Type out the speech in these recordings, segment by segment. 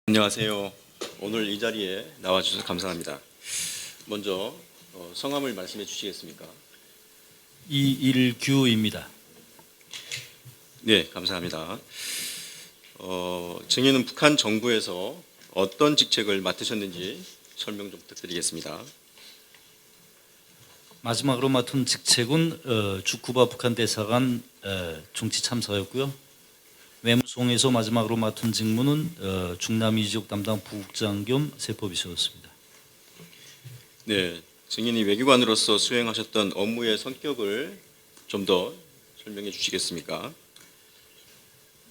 안녕하세요. 오늘 이 자리에 나와주셔서 감사합니다. 먼저 성함을 말씀해 주시겠습니까? 이일규입니다. 네, 감사합니다. 증인은 북한 정부에서 어떤 직책을 맡으셨는지 설명 좀 부탁드리겠습니다. 마지막으로 맡은 직책은 주쿠바 북한 대사관 정치 참사였고요. 외무성에서 마지막으로 맡은 직무는 중남미 지역 담당 부국장 겸 세법이사였습니다. 네, 증인이 외교관으로서 수행하셨던 업무의 성격을 좀 더 설명해 주시겠습니까?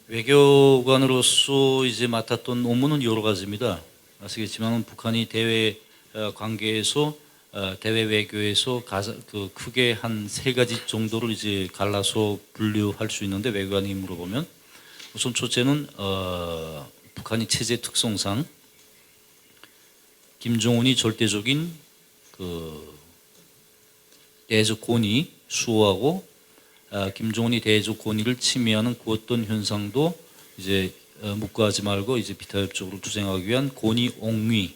외교관으로서 이제 맡았던 업무는 여러 가지입니다. 아시겠지만 북한이 대외 관계에서 대외 외교에서 크게 한 세 가지 정도를 이제 갈라서 분류할 수 있는데, 외교관이 물어보면 우선 첫째는 북한이 체제 특성상 김정은이 절대적인 대외적 권위 수호하고 김정은이 대외적 권위를 침해하는 그 어떤 현상도 이제 묵과하지 말고 이제 비타협적으로 투쟁하기 위한 권위 옹위.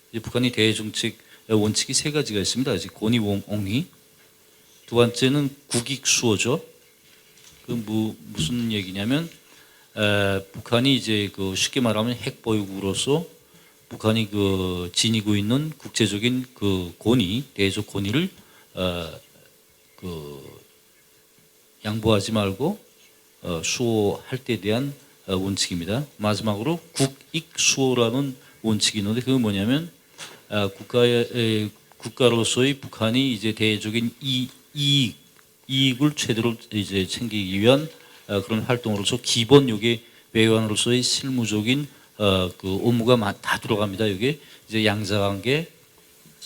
이제 북한이 대외 정책 원칙이 세 가지가 있습니다. 이제 권위 옹위. 두 번째는 국익 수호죠. 무슨 얘기냐면 북한이 이제 쉽게 말하면 핵 보유국으로서 북한이 지니고 있는 국제적인 권위, 대외적 권위를 양보하지 말고 수호할 때에 대한 원칙입니다. 마지막으로 국익 수호라는 원칙이 있는데, 그건 뭐냐면 국가로서의 북한이 이제 대외적인 이익을 최대로 이제 챙기기 위한 그런 활동으로서 기본 요게 외교관으로서의 실무적인 업무가 다 들어갑니다. 이게 이제 양자관계,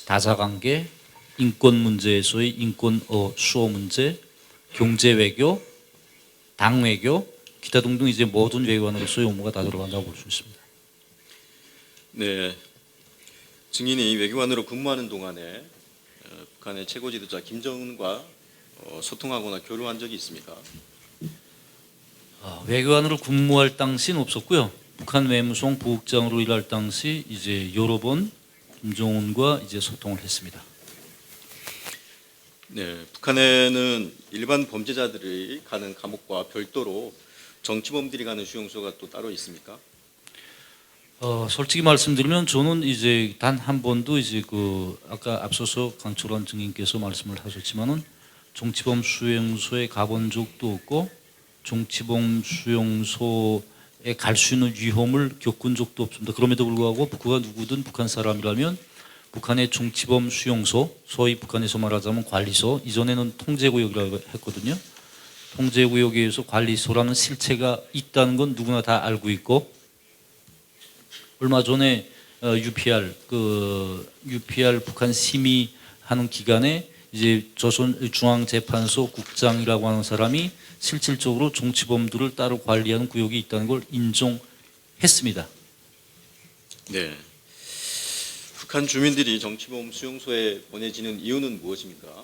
다자관계, 인권 문제에서의 인권 수호 문제, 경제 외교, 당 외교, 기타 등등 이제 모든 외교관으로서의 업무가 다 들어간다고 볼 수 있습니다. 네, 증인이 외교관으로 근무하는 동안에 북한의 최고 지도자 김정은과 소통하거나 교류한 적이 있습니까? 외교관으로 근무할 당시는 없었고요. 북한 외무성 부국장으로 일할 당시 이제 여러 번 김정은과 이제 소통을 했습니다. 네, 북한에는 일반 범죄자들이 가는 감옥과 별도로 정치범들이 가는 수용소가 또 따로 있습니까? 솔직히 말씀드리면 저는 이제 단 한 번도 이제 아까 앞서서 강철환 증인께서 말씀을 하셨지만은 정치범 수용소에 가본 적도 없고 정치범 수용소에 갈 수 있는 위험을 겪은 적도 없습니다. 그럼에도 불구하고 그가 누구든 북한 사람이라면 북한의 정치범 수용소, 소위 북한에서 말하자면 관리소, 이전에는 통제구역이라고 했거든요. 통제구역에서 관리소라는 실체가 있다는 건 누구나 다 알고 있고, 얼마 전에 UPR 북한 심의하는 기간에 이제 조선중앙재판소 국장이라고 하는 사람이 실질적으로 정치범들을 따로 관리하는 구역이 있다는 걸 인정했습니다. 네. 북한 주민들이 정치범 수용소에 보내지는 이유는 무엇입니까?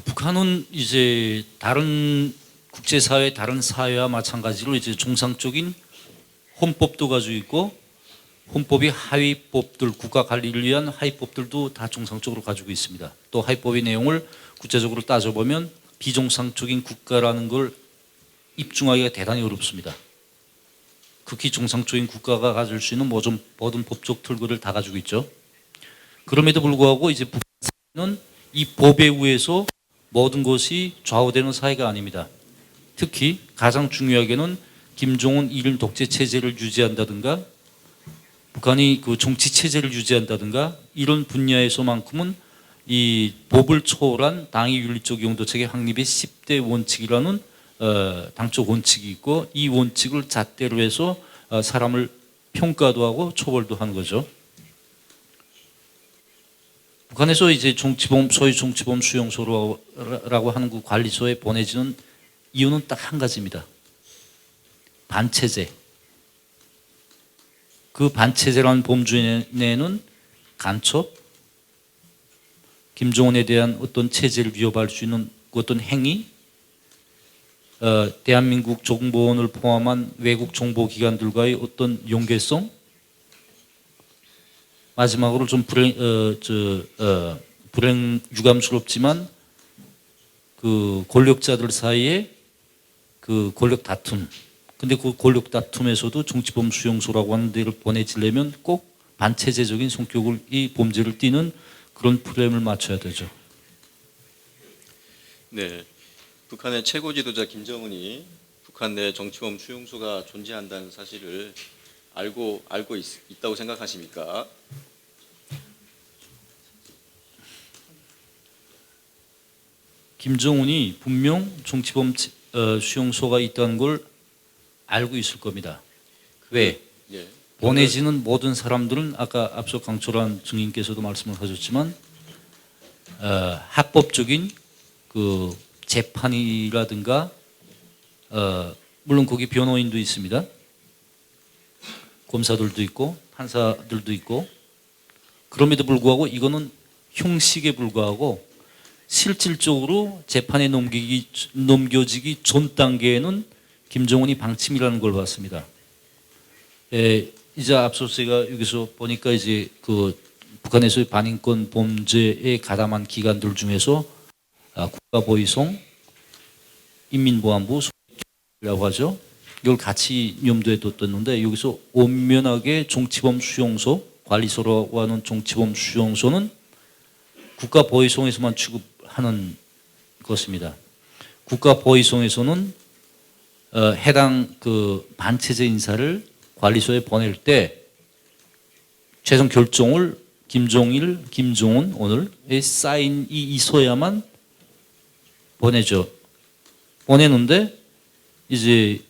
북한은 이제 다른 국제사회, 다른 사회와 마찬가지로 이제 정상적인 헌법도 가지고 있고, 헌법이 하위법들, 국가 관리를 위한 하위법들도 다 정상적으로 가지고 있습니다. 또 하위법의 내용을 구체적으로 따져보면 비정상적인 국가라는 걸 입증하기가 대단히 어렵습니다. 극히 정상적인 국가가 가질 수 있는 모든 법적 틀들을 다 가지고 있죠. 그럼에도 불구하고 이제 북한은 이 법에 의해서 모든 것이 좌우되는 사회가 아닙니다. 특히 가장 중요하게는 김정은 일일 독재 체제를 유지한다든가 북한이 정치 체제를 유지한다든가 이런 분야에서만큼은 이 법을 초월한 당위 윤리적 용도 체계 확립의 10대 원칙이라는 당적 원칙이 있고, 이 원칙을 잣대로 해서 사람을 평가도 하고 처벌도 하는 거죠. 북한에서 이제 소위 정치범 수용소라고 하는 그 관리소에 보내지는 이유는 딱 한 가지입니다. 반체제. 그 반체제라는 범주 내에는 간첩, 김정은에 대한 어떤 체제를 위협할 수 있는 어떤 행위, 대한민국 정보원을 포함한 외국 정보기관들과의 어떤 연계성, 마지막으로 좀 불행 유감스럽지만 그 권력자들 사이에 그 권력 다툼. 근데 그 권력 다툼에서도 정치범 수용소라고 하는 데를 보내지려면 꼭 반체제적인 성격을 이 범죄를 띠는 그런 프레임을 맞춰야 되죠. 네, 북한의 최고 지도자 김정은이 북한 내 정치범 수용소가 존재한다는 사실을 알고 있다고 생각하십니까? 김정은이 분명 정치범 수용소가 있다는 걸 알고 있을 겁니다. 왜? 예. 보내지는 모든 사람들은 아까 앞서 강철환 증인께서도 말씀을 하셨지만 합법적인 그 재판이라든가 물론 거기 변호인도 있습니다. 검사들도 있고 판사들도 있고 그럼에도 불구하고 이거는 형식에 불과하고 실질적으로 재판에 넘겨지기 전 단계에는 김정은이 방침이라는 걸 봤습니다. 이제 앞서 제가 여기서 보니까 이제 그 북한에서의 반인권 범죄에 가담한 기관들 중에서 국가보위성, 인민보안부라고 하죠. 이걸 같이 염두에 뒀는데 여기서 엄연하게 정치범 수용소, 관리소라고 하는 정치범 수용소는 국가보위성에서만 취급하는 것입니다. 국가보위성에서는 해당 그 반체제 인사를 관리소에 보낼 때 최종 결정을 김종일, 김종은 오늘의 사인이 있어야만 보내죠. 보내는데 이제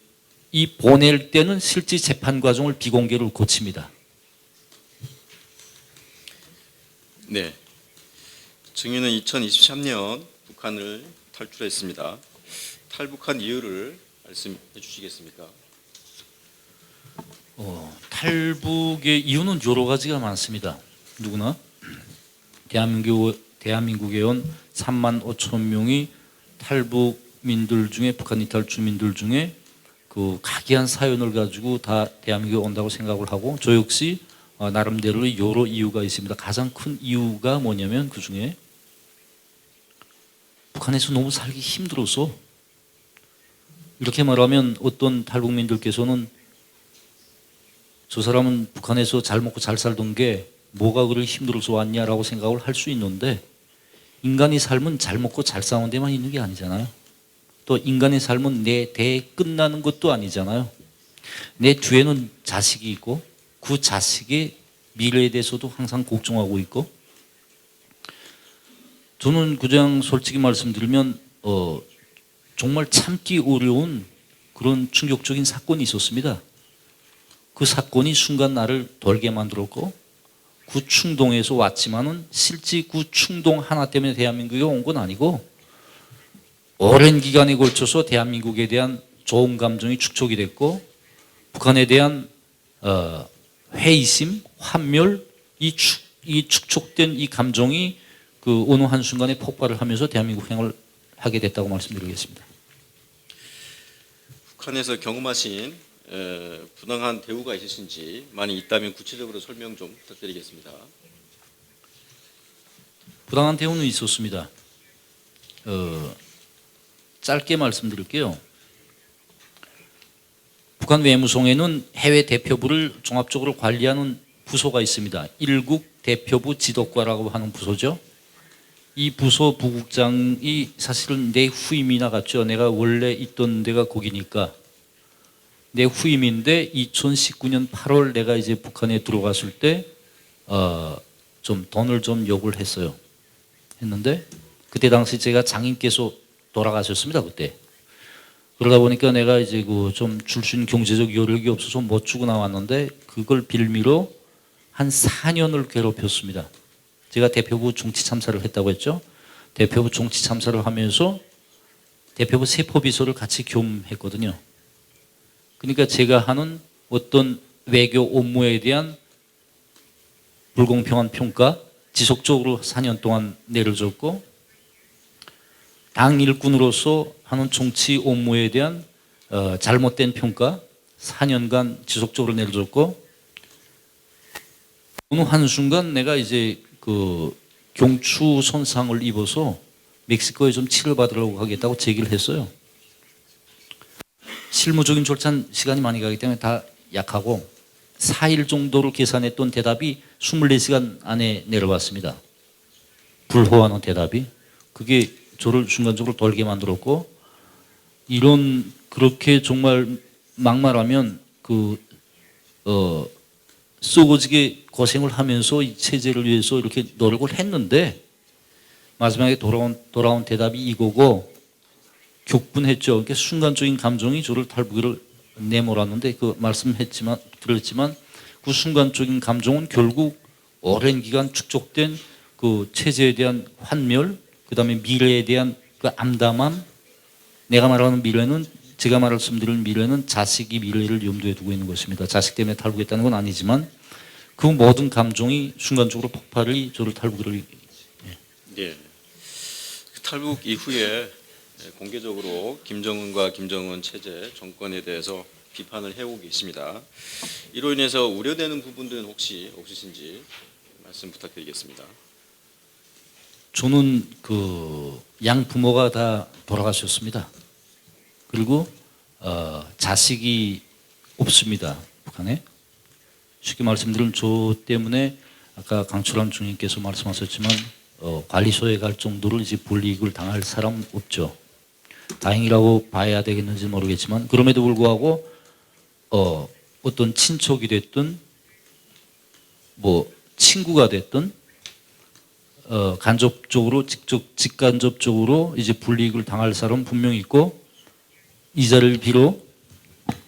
이 보낼 때는 실제 재판 과정을 비공개로 거칩니다. 네. 증인은 2023년 북한을 탈출했습니다. 탈북한 이유를 말씀해 주시겠습니까? 탈북의 이유는 여러 가지가 많습니다. 누구나 대한민국에 온 3만 5천 명이 탈북민들 중에 북한 이탈 주민들 중에 그 각이한 사연을 가지고 다 대한민국에 온다고 생각을 하고 저 역시 나름대로 여러 이유가 있습니다. 가장 큰 이유가 뭐냐면 그 중에 북한에서 너무 살기 힘들어서 이렇게 말하면 어떤 탈북민들께서는 저 사람은 북한에서 잘 먹고 잘 살던 게 뭐가 그렇게 힘들어서 왔냐라고 생각을 할 수 있는데 인간의 삶은 잘 먹고 잘 사는 데만 있는 게 아니잖아요. 또 인간의 삶은 내 대에 끝나는 것도 아니잖아요. 내 뒤에는 자식이 있고 그 자식의 미래에 대해서도 항상 걱정하고 있고 저는 그냥 솔직히 말씀드리면 정말 참기 어려운 그런 충격적인 사건이 있었습니다. 그 사건이 순간 나를 돌게 만들었고 그 충동에서 왔지만은 실제 그 충동 하나 때문에 대한민국에 온 건 아니고 오랜 기간에 걸쳐서 대한민국에 대한 좋은 감정이 축적이 됐고 북한에 대한 회의심, 환멸 이 축적된 이 감정이 그 어느 한순간에 폭발을 하면서 대한민국 행을 하게 됐다고 말씀드리겠습니다. 북한에서 경험하신 부당한 대우가 있으신지 많이 있다면 구체적으로 설명 좀 부탁드리겠습니다. 부당한 대우는 있었습니다. 짧게 말씀드릴게요. 북한 외무성에는 해외 대표부를 종합적으로 관리하는 부서가 있습니다. 일국 대표부 지도과라고 하는 부서죠. 이 부서 부국장이 사실은 내 후임이 나갔죠. 내가 원래 있던 데가 거기니까 내 후임인데 2019년 8월 내가 이제 북한에 들어갔을 때 좀 돈을 좀 요구를 했는데 그때 당시 제가 장인께서 돌아가셨습니다. 그때 그러다 보니까 내가 이제 그 좀 줄 수 있는 경제적 여력이 없어서 못 주고 나왔는데 그걸 빌미로 한 4년을 괴롭혔습니다. 제가 대표부 정치 참사를 했다고 했죠. 대표부 정치 참사를 하면서 대표부 세포비서를 같이 겸했거든요. 그러니까 제가 하는 어떤 외교 업무에 대한 불공평한 평가 지속적으로 4년 동안 내려줬고 당 일꾼으로서 하는 정치 업무에 대한 잘못된 평가 4년간 지속적으로 내려줬고, 어느 한순간 내가 이제 그 경추 손상을 입어서 멕시코에 좀 치료받으려고 하겠다고 제기를 했어요. 실무적인 절차는 시간이 많이 가기 때문에 다 약하고 4일 정도를 계산했던 대답이 24시간 안에 내려왔습니다. 불호하는 대답이. 그게 저를 순간적으로 떨게 만들었고, 이런 그렇게 정말 막말하면 썩어지게 고생을 하면서 이 체제를 위해서 이렇게 노력을 했는데 마지막에 돌아온 대답이 이거고 격분했죠. 그러니까 순간적인 감정이 저를 탈북을 내몰았는데 그 들었지만 그 순간적인 감정은 결국 오랜 기간 축적된 그 체제에 대한 환멸, 그다음에 미래에 대한 그 암담함. 내가 말하는 미래는, 제가 말씀드릴 미래는 자식이 미래를 염두에 두고 있는 것입니다. 자식 때문에 탈북했다는 건 아니지만 그 모든 감정이 순간적으로 폭발이 저를 탈북을. 예. 탈북 이후에 공개적으로 김정은과 김정은 체제 정권에 대해서 비판을 해오고 계십니다. 이로 인해서 우려되는 부분들은 혹시 없으신지 말씀 부탁드리겠습니다. 저는 그 양 부모가 다 돌아가셨습니다. 그리고 자식이 없습니다. 북한에. 쉽게 말씀드리면 저 때문에 아까 강철환 중님께서 말씀하셨지만 관리소에 갈 정도로 이제 불이익을 당할 사람은 없죠. 다행이라고 봐야 되겠는지 모르겠지만 그럼에도 불구하고 어떤 친척이 됐든 뭐 친구가 됐든 간접적으로 직간접적으로 이제 불이익을 당할 사람은 분명히 있고, 이 자리를 빌어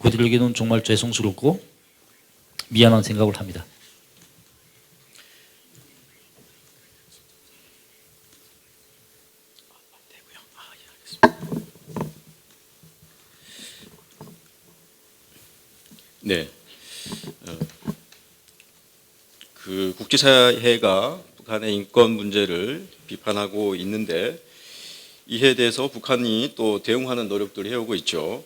그들에게는 정말 죄송스럽고 미안한 생각을 합니다. 네. 그 국제사회가 북한의 인권 문제를 비판하고 있는데 이에 대해서 북한이 또 대응하는 노력들을 해오고 있죠.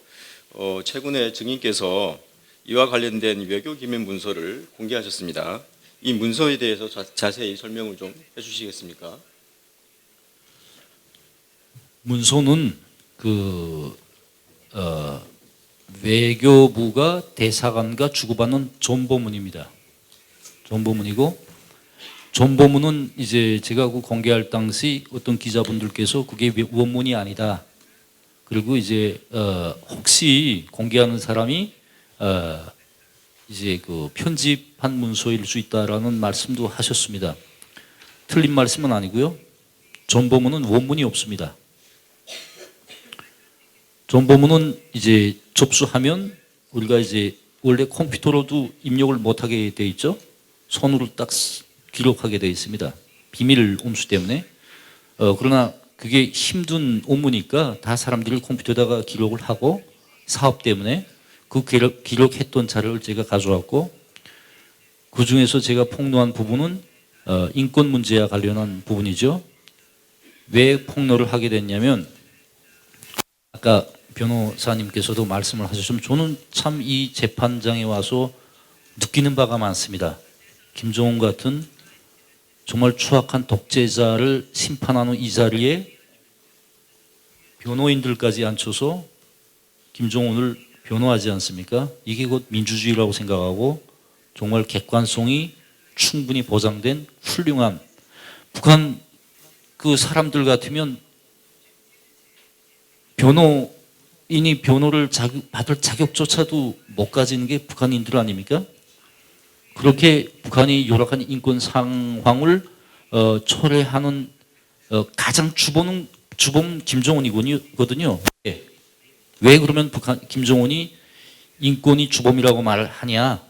최근에 증인께서 이와 관련된 외교 기밀 문서를 공개하셨습니다. 이 문서에 대해서 자세히 설명을 좀 해주시겠습니까? 문서는 외교부가 대사관과 주고받는 정보문입니다. 정보문이고, 정보문은 이제 제가 그 공개할 당시 어떤 기자분들께서 그게 원문이 아니다. 그리고 이제 혹시 공개하는 사람이 이제 그 편집한 문서일 수 있다라는 말씀도 하셨습니다. 틀린 말씀은 아니고요. 정보문은 원문이 없습니다. 정보문은 이제 접수하면 우리가 이제 원래 컴퓨터로도 입력을 못하게 돼 있죠. 손으로 딱 기록하게 되어 있습니다. 비밀 옴수 때문에. 그러나 그게 힘든 업무니까 다 사람들이 컴퓨터에다가 기록을 하고, 사업 때문에 그 기록했던 자료를 제가 가져왔고, 그 중에서 제가 폭로한 부분은 인권 문제와 관련한 부분이죠. 왜 폭로를 하게 됐냐면, 아까 변호사님께서도 말씀을 하셨지만 저는 참 이 재판장에 와서 느끼는 바가 많습니다. 김정은 같은 정말 추악한 독재자를 심판하는 이 자리에 변호인들까지 앉혀서 김정은을 변호하지 않습니까? 이게 곧 민주주의라고 생각하고 정말 객관성이 충분히 보장된 훌륭한, 북한 그 사람들 같으면 변호인이 변호를 받을 자격조차도 못 가지는 게 북한인들 아닙니까? 그렇게 북한이 열악한 인권 상황을 초래하는 가장 주범은 김정은이거든요. 왜 그러면 김정은이 인권이 주범이라고 말을 하냐?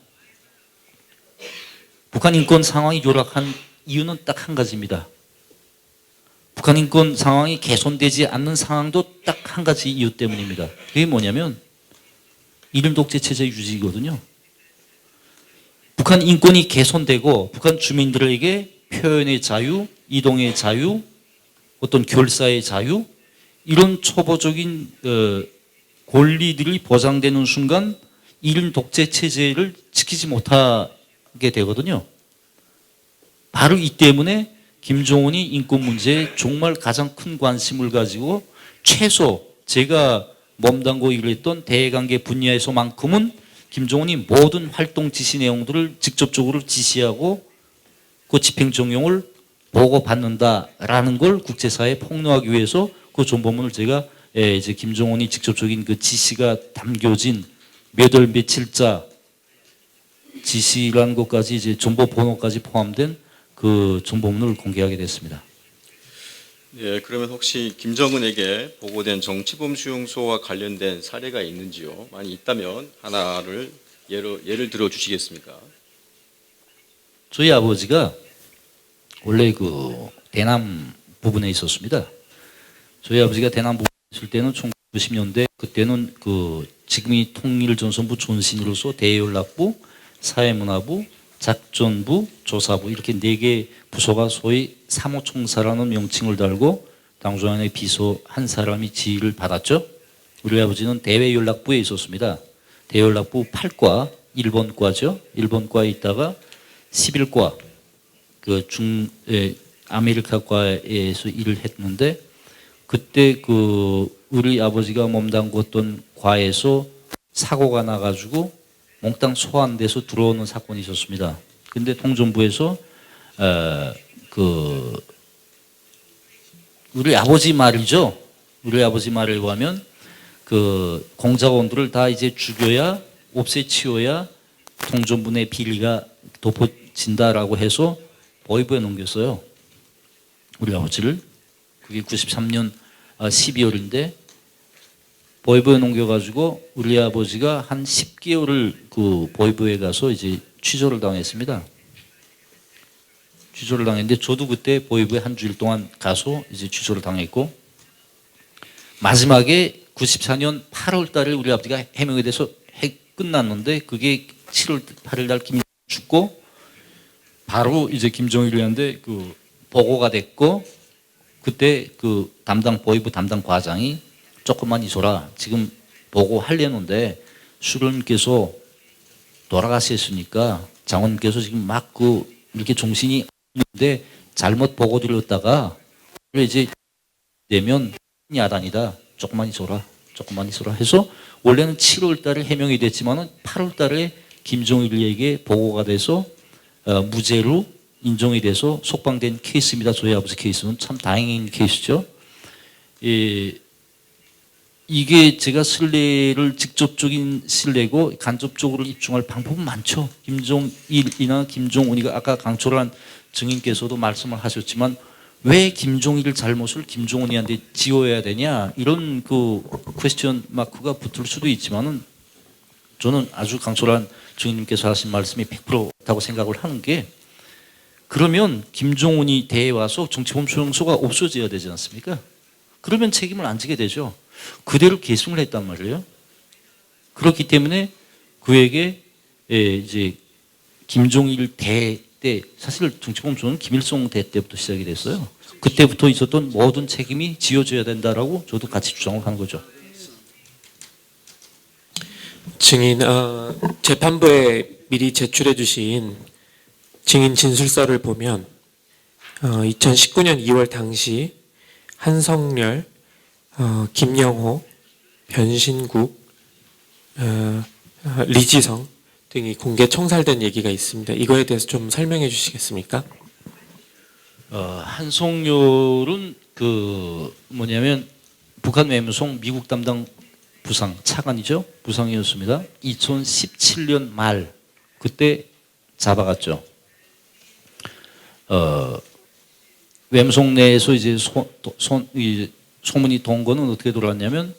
북한 인권 상황이 열악한 이유는 딱 한 가지입니다. 북한 인권 상황이 개선되지 않는 상황도 딱 한 가지 이유 때문입니다. 그게 뭐냐면 이름 독재 체제 유지거든요. 북한 인권이 개선되고 북한 주민들에게 표현의 자유, 이동의 자유, 어떤 결사의 자유, 이런 초보적인 권리들이 보장되는 순간 이런 독재 체제를 지키지 못하게 되거든요. 바로 이 때문에 김정은이 인권 문제에 정말 가장 큰 관심을 가지고 최소 제가 몸담고 일했던 대외관계 분야에서만큼은 김정은이 모든 활동 지시 내용들을 직접적으로 지시하고 그 집행정령을 보고받는다라는 걸 국제사회에 폭로하기 위해서 그 존버문을 제가 이제 김정은이 직접적인 그 지시가 담겨진 몇 월 며칠자 지시라는 것까지 이제 존버 번호까지 포함된 그 존버문을 공개하게 됐습니다. 예, 그러면 혹시 김정은에게 보고된 정치범 수용소와 관련된 사례가 있는지요? 만약 있다면 하나를 예를 들어 주시겠습니까? 저희 아버지가 원래 그 대남 부분에 있었습니다. 저희 아버지가 대남 부분에 있을 때는 1990년대 그때는 그 지금이 통일전선부 존신으로서 대연락부, 사회문화부, 작전부, 조사부 이렇게 4개 부서가 소위 사무총사라는 명칭을 달고 당조안의 비서 한 사람이 지휘를 받았죠. 우리 아버지는 대외연락부에 있었습니다. 대외연락부 8과 1번과죠. 1번과에 있다가 11과 그 아메리카과에서 일을 했는데 그때 그 우리 아버지가 몸담궜던 과에서 사고가 나가지고 몽땅 소환돼서 들어오는 사건이 있었습니다. 근데 통전부에서 그 우리 아버지 말이죠. 우리 아버지 말에 의하면 그 공작원들을 다 이제 죽여야 없애치워야 통전부 내 비리가 덮어진다라고 해서 보위부에 넘겼어요. 우리 아버지를. 그게 93년 12월인데 보위부에 넘겨가지고 우리 아버지가 한 10개월을 그 보위부에 가서 이제 취조를 당했습니다. 취조를 당했는데 저도 그때 보위부에 한 주일 동안 가서 이제 취조를 당했고 마지막에 94년 8월 달에 우리 아버지가 해명에 대해서 끝났는데 그게 7월 8일 날 김정일 죽고 바로 이제 김정일이한테 그 보고가 됐고 그때 그 보위부 담당 과장이 조금만 있어라. 지금 보고하려는데 수련께서 돌아가셨으니까 장원께서 지금 막 그 이렇게 정신이 있는데 잘못 보고 드렸다가 이제 되면 야단이다. 조금만 있어라. 조금만 있어라 해서 원래는 7월 달에 해명이 됐지만은 8월 달에 김정일에게 보고가 돼서 무죄로 인정이 돼서 석방된 케이스입니다. 저희 아버지 케이스는 참 다행인 케이스죠. 이게 제가 신뢰를 직접적인 신뢰고 간접적으로 입증할 방법은 많죠. 김정일이나 김정은이가 아까 강초를 한 증인께서도 말씀을 하셨지만 왜 김정일 잘못을 김정은이한테 지어야 되냐 이런 그 퀘스천 마크가 붙을 수도 있지만은 저는 아주 강철한 증인님께서 하신 말씀이 100%다고 생각을 하는 게 그러면 김정은이 대에 와서 정치범 수용소가 없어져야 되지 않습니까? 그러면 책임을 안 지게 되죠. 그대로 계승을 했단 말이에요. 그렇기 때문에 그에게 이제 김정일 대 때 사실 정치범 수용은 김일성 대 때부터 시작이 됐어요. 그때부터 있었던 모든 책임이 지어져야 된다라고 저도 같이 주장을 한 거죠. 증인, 재판부에 미리 제출해 주신 증인 진술서를 보면 2019년 2월 당시 한성렬, 김영호, 변신국, 리지성 등이 공개 청살된 얘기가 있습니다. 이거에 대해서 좀 설명해 주시겠습니까? 한성렬은 그 뭐냐면 북한 외무성 미국 담당 부상 차관이죠. 부상이었습니다. 2017년 말 그때 잡아갔죠. 외무성 내에서 이제 소문이 돈 거는 어떻게 돌아왔냐면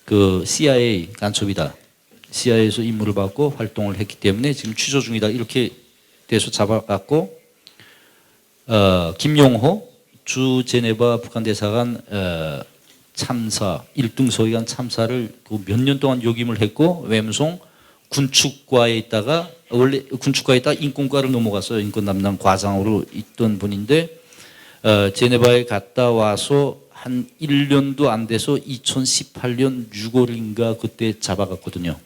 그 CIA 간첩이다. CIA에서 임무를 받고 활동을 했기 때문에 지금 취조 중이다. 이렇게 돼서 잡아갔고 김용호 주 제네바 북한 대사관 참사 1등 서기관 참사를 그 몇 년 동안 역임을 했고 외무성 군축과에 있다가 원래 군축과에 있다가 인권과를 넘어갔어요. 인권 담당 과장으로 있던 분인데 제네바에 갔다 와서 한 1년도 안 돼서 2018년 6월인가 그때 잡아갔거든요.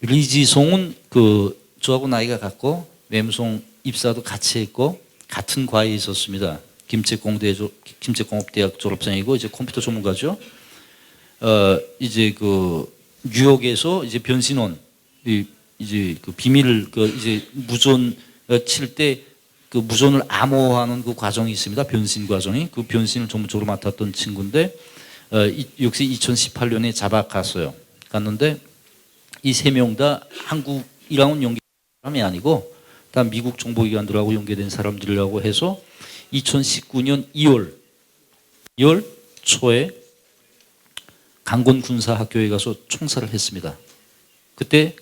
리지송은 저하고 나이가 같고 램송 입사도 같이 했고 같은 과에 있었습니다. 김책공업대학 졸업생이고 이제 컴퓨터 전문가죠. 이제 뉴욕에서 이제 변신원 이제 비밀을 이제 무전 칠 때 무전을 암호화하는 그 과정이 있습니다. 변신 과정이 그 변신을 전문적으로 맡았던 친구인데 역시 2018년에 잡아갔어요. 갔는데 이 세 명 다 한국이랑은 연계된 사람이 아니고 다 미국 정보기관들하고 연계된 사람들이라고 해서 2019년 2월 초에 강건 군사학교에 가서 총사를 했습니다. 그때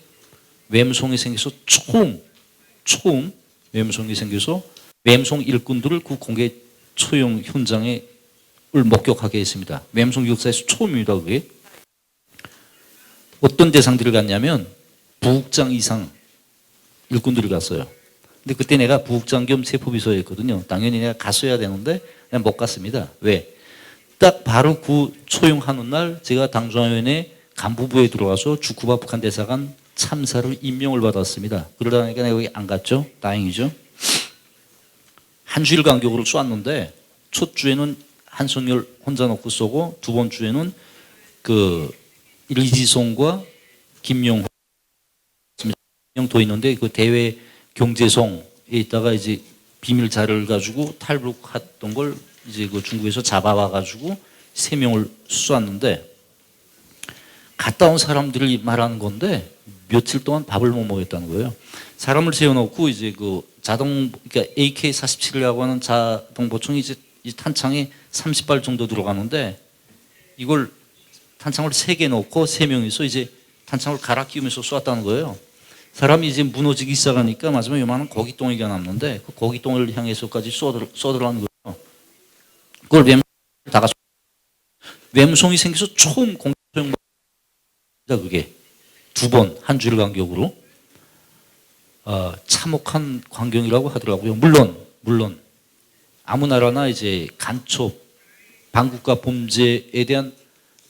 웸송이 생겨서 처음 웸송이 생겨서 웸송 일꾼들을 그 공개 처형 현장에 목격하게 했습니다. 웸송 역사에서 처음입니다. 그게 어떤 대상들을 갔냐면 부국장 이상 일꾼들이 갔어요. 근데 그때 내가 부국장 겸 세포비서였거든요. 당연히 내가 갔어야 되는데 그냥 못 갔습니다. 왜? 딱 바로 그 초용하는 날 제가 당중앙위원회 간부부에 들어가서 주쿠바 북한 대사관 참사를 임명을 받았습니다. 그러다 보니까 내가 여기 안 갔죠. 다행이죠. 한 주일 간격으로 쏘았는데 첫 주에는 한성열 혼자 놓고 쏘고 두 번 주에는 리지송과 김용호 더 있는데 그 대외 경제성에 있다가 이제 비밀 자료를 가지고 탈북했던 걸 이제 중국에서 잡아와 가지고 3명을 쏘았는데 갔다 온 사람들이 말하는 건데 며칠 동안 밥을 못 먹었다는 거예요. 사람을 세워놓고 이제 그러니까 AK-47이라고 하는 자동 보총이 이제 이 탄창에 30발 정도 들어가는데 이걸 탄창을 3개 넣고 3명이서 이제 탄창을 갈아 끼우면서 쏘았다는 거예요. 사람이 이제 무너지기 시작하니까 마지막에 요만한 고깃덩이가 남는데 그 고깃덩이를 향해서까지 쏘들어가는 거예요. 그걸 웸송이 생겨서 처음 공소형 그게 2번 한 주일 간격으로 참혹한 광경이라고 하더라고요. 물론 아무 나라나 이제 간첩 반국가 범죄에 대한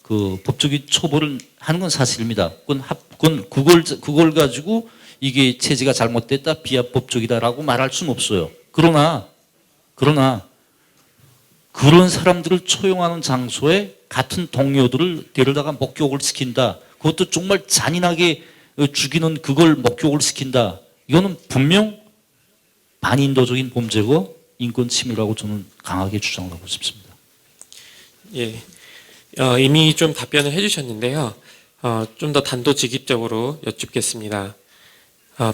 그 법적인 처벌을 하는 건 사실입니다. 그걸 가지고 이게 체제가 잘못됐다 비합법적이다라고 말할 수는 없어요. 그러나 그런 사람들을 처용하는 장소에 같은 동료들을 데려다가 목격을 시킨다. 그것도 정말 잔인하게 죽이는 그걸 목격을 시킨다. 이거는 분명 반인도적인 범죄고 인권 침해라고 저는 강하게 주장하고 싶습니다. 예, 이미 좀 답변을 해주셨는데요. 좀 더 단도직입적으로 여쭙겠습니다.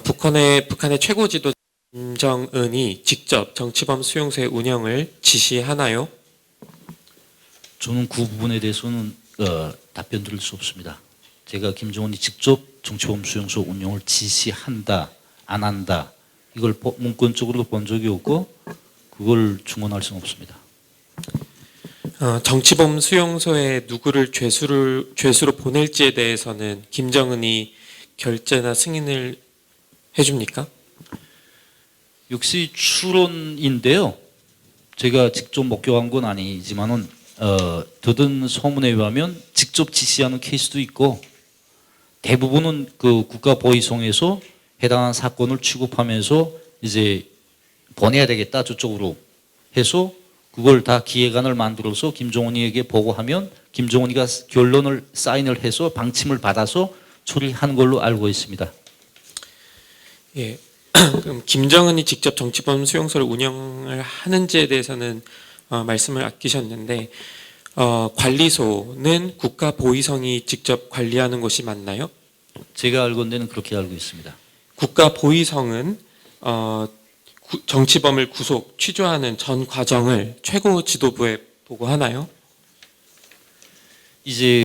북한의 최고 지도 김정은이 직접 정치범 수용소의 운영을 지시하나요? 저는 그 부분에 대해서는 답변 드릴 수 없습니다. 제가 김정은이 직접 정치범 수용소 운영을 지시한다, 안 한다 이걸 문건적으로 본 적이 없고 그걸 증언할 수는 없습니다. 정치범 수용소에 누구를 죄수로 보낼지에 대해서는 김정은이 결재나 승인을 해줍니까? 역시 추론인데요. 제가 직접 목격한 건 아니지만은 듣은 소문에 의하면 직접 지시하는 케이스도 있고 대부분은 그 국가보위성에서 해당한 사건을 취급하면서 이제 보내야 되겠다 저쪽으로 해서 그걸 다 기획안을 만들어서 김정은이에게 보고하면 김정은이가 결론을 사인을 해서 방침을 받아서 처리하는 걸로 알고 있습니다. 예. 그럼 김정은이 직접 정치범 수용소를 운영을 하는지에 대해서는 말씀을 아끼셨는데 관리소는 국가보위성이 직접 관리하는 것이 맞나요? 제가 알건대는 그렇게 알고 있습니다. 국가보위성은 정치범을 구속, 취조하는 전 과정을 최고 지도부에 보고하나요? 이제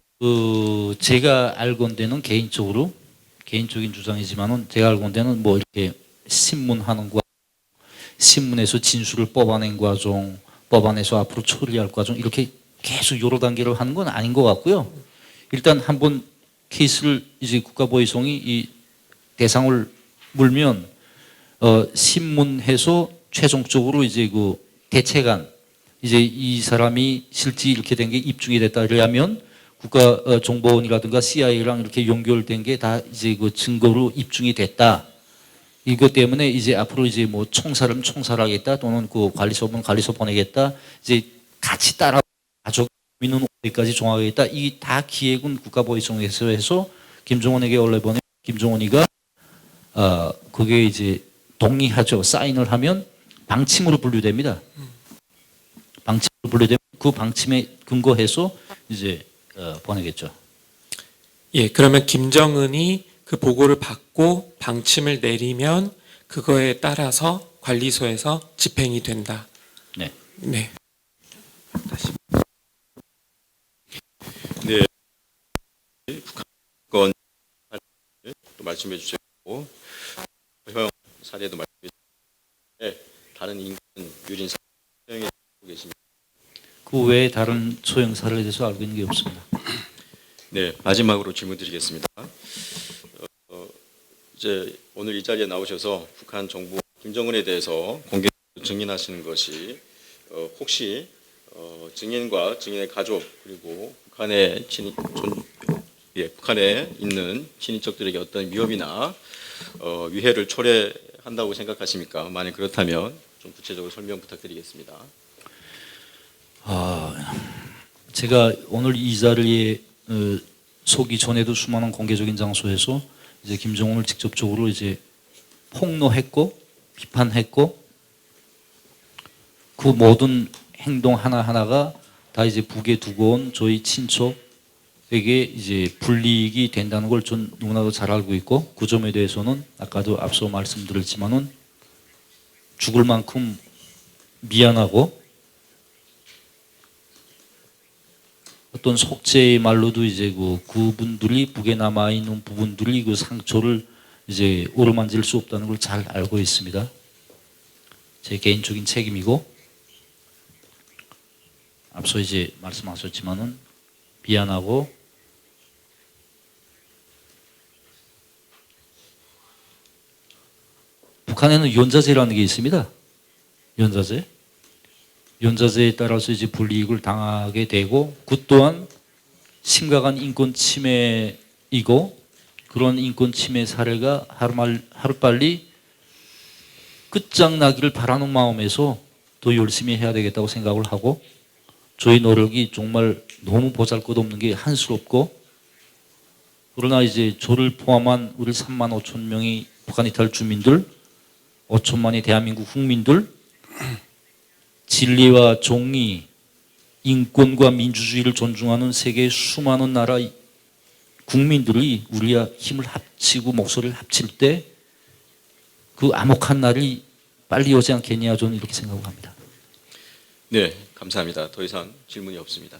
제가 알건대는 개인적인 주장이지만은 제가 알건대는 뭐 이렇게 신문하는 과정, 신문에서 진술을 뽑아낸 과정, 뽑아내서 앞으로 처리할 과정 이렇게 계속 여러 단계를 하는 건 아닌 것 같고요. 일단 한번 케이스를 이제 국가보위성이 이 대상을 물면 신문해서 최종적으로 이제 그 대책안 이제 이 사람이 실제 이렇게 된 게 입증이 됐다 그러면 국가정보원이라든가 CIA랑 이렇게 연결된 게 다 이제 그 증거로 입증이 됐다. 이것 때문에 이제 앞으로 이제 뭐 총살은 총살하겠다 또는 그 관리소는 관리소 보내겠다. 이제 같이 따라 가족 민원 어디까지 종합하겠다. 이 다 기획은 국가보위성에서 해서 김정은에게 원래 보내 김정은이가 그게 이제 동의하죠. 사인을 하면 방침으로 분류됩니다. 방침으로 분류되면 그 방침에 근거해서 이제 보내겠죠. 예, 그러면 김정은이 그 보고를 받고 방침을 내리면 그거에 따라서 관리소에서 집행이 된다. 네. 네. 네, 북한 또 말씀해 주셨고 형 사례도 말씀해 주셨는데 다른 인권 유린 사례 사용해 계십니다. 그 외에 다른 소형 사례에 대해서 알고 있는 게 없습니다. 네, 마지막으로 질문드리겠습니다. 이제 오늘 이 자리에 나오셔서 북한 정부 김정은에 대해서 공개적으로 증인하시는 것이 혹시 증인과 증인의 가족 그리고 북한에 있는 친인척들에게 어떤 위협이나 위해를 초래한다고 생각하십니까? 만약 그렇다면 좀 구체적으로 설명 부탁드리겠습니다. 제가 오늘 이 자리에 서기 전에도 수많은 공개적인 장소에서 이제 김정은을 직접적으로 이제 폭로했고 비판했고 그 모든 행동 하나하나가 다 이제 북에 두고 온 저희 친척에게 이제 불이익이 된다는 걸 전 누구나도 잘 알고 있고 그 점에 대해서는 아까도 앞서 말씀드렸지만은 죽을 만큼 미안하고 어떤 속죄의 말로도 이제 그분들이 북에 남아 있는 부분들이 그 상처를 이제 오르만질 수 없다는 걸 잘 알고 있습니다. 제 개인적인 책임이고 앞서 이제 말씀하셨지만은 미안하고 북한에는 연좌제라는 게 있습니다. 연좌제에 따라서 이제 불이익을 당하게 되고 그 또한 심각한 인권 침해이고 그런 인권 침해 사례가 하루빨리 끝장나기를 바라는 마음에서 더 열심히 해야 되겠다고 생각을 하고 저희 노력이 정말 너무 보잘것없는 게 한스럽고 그러나 이제 저를 포함한 우리 3만 5천 명의 북한 이탈 주민들 5천만의 대한민국 국민들 진리와 정의, 인권과 민주주의를 존중하는 세계의 수많은 나라 국민들이 우리가 힘을 합치고 목소리를 합칠 때 그 암흑한 날이 빨리 오지 않겠냐 저는 이렇게 생각을 합니다. 네, 감사합니다. 더 이상 질문이 없습니다.